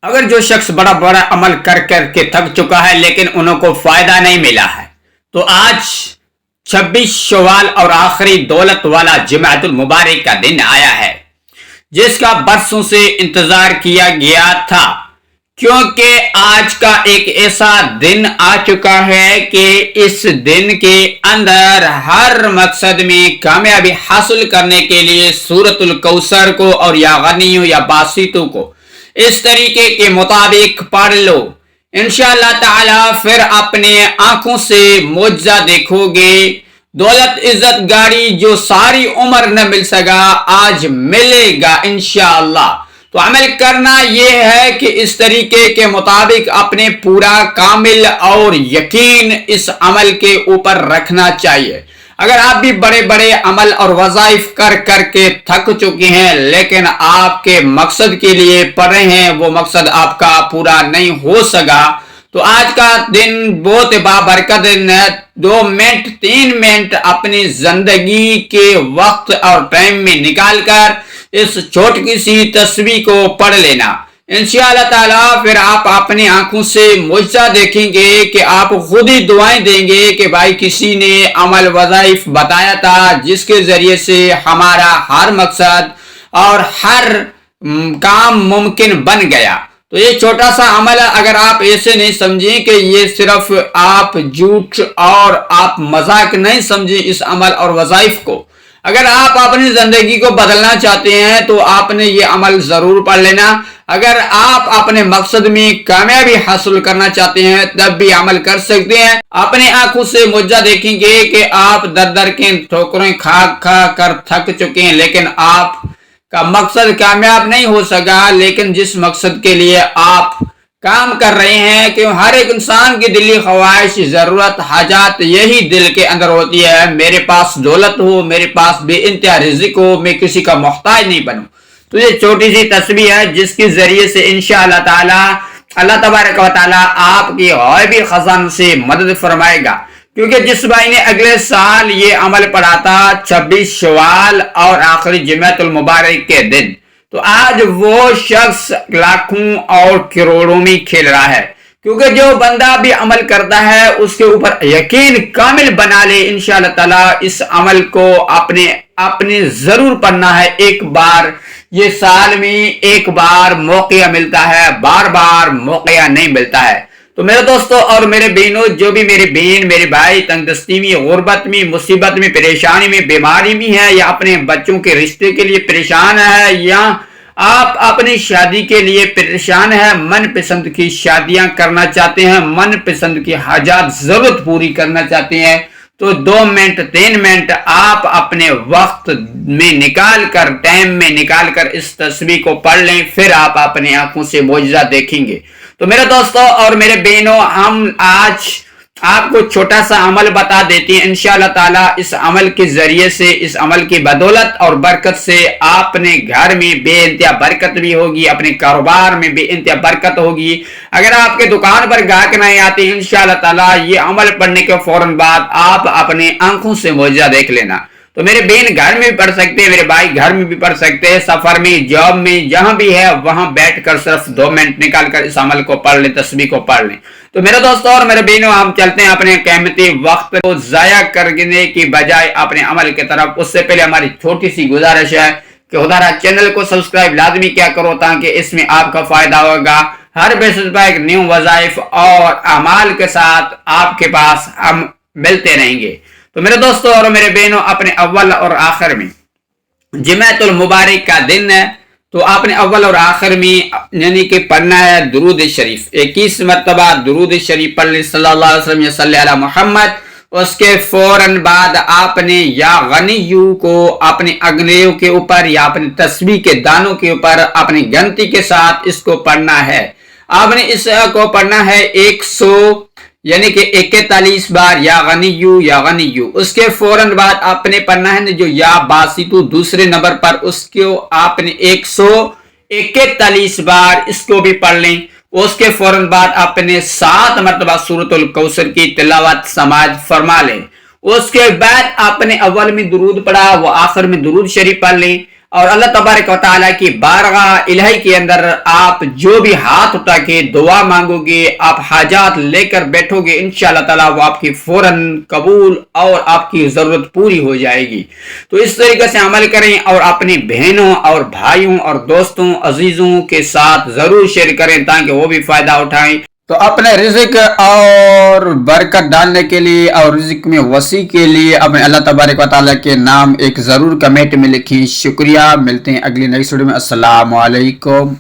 اگر جو شخص بڑا بڑا عمل کر کر کے تھک چکا ہے لیکن انہوں کو فائدہ نہیں ملا ہے، تو آج 26 شوال اور آخری دولت والا جمعۃ المبارک کا دن آیا ہے، جس کا برسوں سے انتظار کیا گیا تھا، کیونکہ آج کا ایک ایسا دن آ چکا ہے کہ اس دن کے اندر ہر مقصد میں کامیابی حاصل کرنے کے لیے سورۃ الکوثر کو اور یا غنیوں یا باسطوں کو اس طریقے کے مطابق پڑھ لو، انشاءاللہ تعالی پھر اپنے آنکھوں سے معجزہ دیکھو گے۔ دولت عزت گاڑی جو ساری عمر نہ مل سکا آج ملے گا انشاءاللہ۔ تو عمل کرنا یہ ہے کہ اس طریقے کے مطابق اپنے پورا کامل اور یقین اس عمل کے اوپر رکھنا چاہیے۔ اگر آپ بھی بڑے بڑے عمل اور وظائف کر کر کے تھک چکے ہیں لیکن آپ کے مقصد کے لیے پڑھ رہے ہیں، وہ مقصد آپ کا پورا نہیں ہو سکا، تو آج کا دن بہت بابرکت دن ہے۔ 2 منٹ 3 منٹ اپنی زندگی کے وقت اور ٹائم میں نکال کر اس چھوٹی سی تسبیح کو پڑھ لینا، انشاءاللہ تعالیٰ پھر آپ اپنی آنکھوں سے معجزہ دیکھیں گے کہ آپ خود ہی دعائیں دیں گے کہ بھائی کسی نے عمل وظائف بتایا تھا جس کے ذریعے سے ہمارا ہر مقصد اور ہر کام ممکن بن گیا۔ تو یہ چھوٹا سا عمل ہے، اگر آپ ایسے نہیں سمجھیں کہ یہ صرف آپ جھوٹ اور آپ مذاق نہیں سمجھیں اس عمل اور وظائف کو، اگر آپ اپنی زندگی کو بدلنا چاہتے ہیں تو آپ نے یہ عمل ضرور پڑھ لینا۔ اگر آپ اپنے مقصد میں کامیابی حاصل کرنا چاہتے ہیں تب بھی عمل کر سکتے ہیں۔ اپنی آنکھوں سے معجزہ دیکھیں گے کہ آپ در در کے ٹھوکریں کھا کھا کر تھک چکے ہیں لیکن آپ کا مقصد کامیاب نہیں ہو سکا، لیکن جس مقصد کے لیے آپ کام کر رہے ہیں کہ ہر ایک انسان کی دلی خواہش ضرورت حاجات یہی دل کے اندر ہوتی ہے، میرے پاس دولت ہو، میرے پاس بے انتہا رزق ہو، میں کسی کا محتاج نہیں بنوں۔ تو یہ چھوٹی سی تسبیح ہے جس کے ذریعے سے انشاءاللہ تعالی اللہ تبارک و تعالی آپ کی غیبی خزانوں سے مدد فرمائے گا، کیونکہ جس بھائی نے اگلے سال یہ عمل پڑھا تھا 26 شوال اور آخری جمعۃ المبارک کے دن، تو آج وہ شخص لاکھوں اور کروڑوں میں کھیل رہا ہے، کیونکہ جو بندہ بھی عمل کرتا ہے اس کے اوپر یقین کامل بنا لے انشاءاللہ تعالی اس عمل کو اپنے ضرور پڑھنا ہے۔ ایک بار یہ سال میں ایک بار موقع ملتا ہے، بار بار موقع نہیں ملتا ہے۔ تو میرے دوستوں اور میرے بہنوں، جو بھی میری بہن میرے بھائی تنگ دستی میں، غربت میں، مصیبت میں، پریشانی میں، بیماری میں ہے، یا اپنے بچوں کے رشتے کے لیے پریشان ہے، یا آپ اپنی شادی کے لیے پریشان ہے، من پسند کی شادیاں کرنا چاہتے ہیں، من پسند کی حاجات ضرورت پوری کرنا چاہتے ہیں، تو 2 منٹ 3 منٹ آپ اپنے وقت میں نکال کر ٹائم میں نکال کر اس تسبیح کو پڑھ لیں، پھر آپ اپنی آنکھوں سے معجزہ دیکھیں گے۔ تو میرے دوستوں اور میرے بہنوں، ہم آج آپ کو چھوٹا سا عمل بتا دیتے ہیں، انشاءاللہ تعالی اس عمل کے ذریعے سے، اس عمل کی بدولت اور برکت سے اپنے گھر میں بے انتہا برکت بھی ہوگی، اپنے کاروبار میں بے انتہا برکت ہوگی۔ اگر آپ کے دکان پر گاہک نہیں آتے، انشاءاللہ تعالی یہ عمل پڑھنے کے فوراً بعد آپ اپنے آنکھوں سے معجزہ دیکھ لینا۔ تو میرے بہن گھر میں بھی پڑھ سکتے ہیں، میرے بھائی گھر میں بھی پڑھ سکتے ہیں، سفر میں، جاب میں، جہاں بھی ہے وہاں بیٹھ کر صرف 2 منٹ نکال کر اس عمل کو پڑھ لیں، تسبیح کو پڑھ لیں۔ تو میرے دوستوں اور میرے بہنوں، ہم چلتے ہیں اپنے قیمتی وقت کو ضائع کرنے کی بجائے اپنے عمل کی طرف۔ اس سے پہلے ہماری چھوٹی سی گزارش ہے کہ خدا را چینل کو سبسکرائب لازمی کیا کرو تاکہ اس میں آپ کا فائدہ ہوگا۔ ہر بیسس پر ایک نیو وظائف اور اعمال کے ساتھ آپ کے پاس ہم ملتے رہیں گے۔ تو میرے دوستوں اور میرے بہنوں، اپنے اول اور آخر میں جمعۃ المبارک کا دن ہے، تو آپ نے اول اور آخر میں یعنی کہ پڑھنا ہے درود شریف، 21 مرتبہ درود شریف پڑھ لیں، صلی اللہ علیہ وسلم صلی علی محمد۔ اس کے فوراً بعد آپ نے یا غنیو کو اپنے انگلیوں کے اوپر یا اپنے تسبیح کے دانوں کے اوپر اپنی گنتی کے ساتھ اس کو پڑھنا ہے۔ آپ نے اس کو پڑھنا ہے 100 یعنی کہ 41 بار، یا غنیو یا غنیو۔ اس کے فوراً بعد آپ نے پڑھنا ہے جو یا باسطو دوسرے نمبر پر، اس کو آپ نے 141 بار اس کو بھی پڑھ لیں۔ اس کے فوراً بعد آپ نے 7 مرتبہ سورۃ الکوثر کی تلاوت سماعت فرما لیں۔ اس کے بعد آپ نے اول میں درود پڑھا، وہ آخر میں درود شریف پڑھ لیں۔ اور اللہ تبارک و تعالیٰ کی بارگاہ الہی کے اندر آپ جو بھی ہاتھ اٹھا کے دعا مانگو گے، آپ حاجات لے کر بیٹھو گے، انشاءاللہ تعالیٰ وہ آپ کی فوراً قبول اور آپ کی ضرورت پوری ہو جائے گی۔ تو اس طریقے سے عمل کریں اور اپنی بہنوں اور بھائیوں اور دوستوں عزیزوں کے ساتھ ضرور شیئر کریں تاکہ وہ بھی فائدہ اٹھائیں۔ تو اپنے رزق اور برکت ڈالنے کے لیے اور رزق میں وسیع کے لیے اپنے اللہ تبارک و تعالیٰ کے نام ایک ضرور کمنٹ میں لکھیں۔ شکریہ، ملتے ہیں اگلی نیکسٹ ویڈیو میں۔ السلام علیکم۔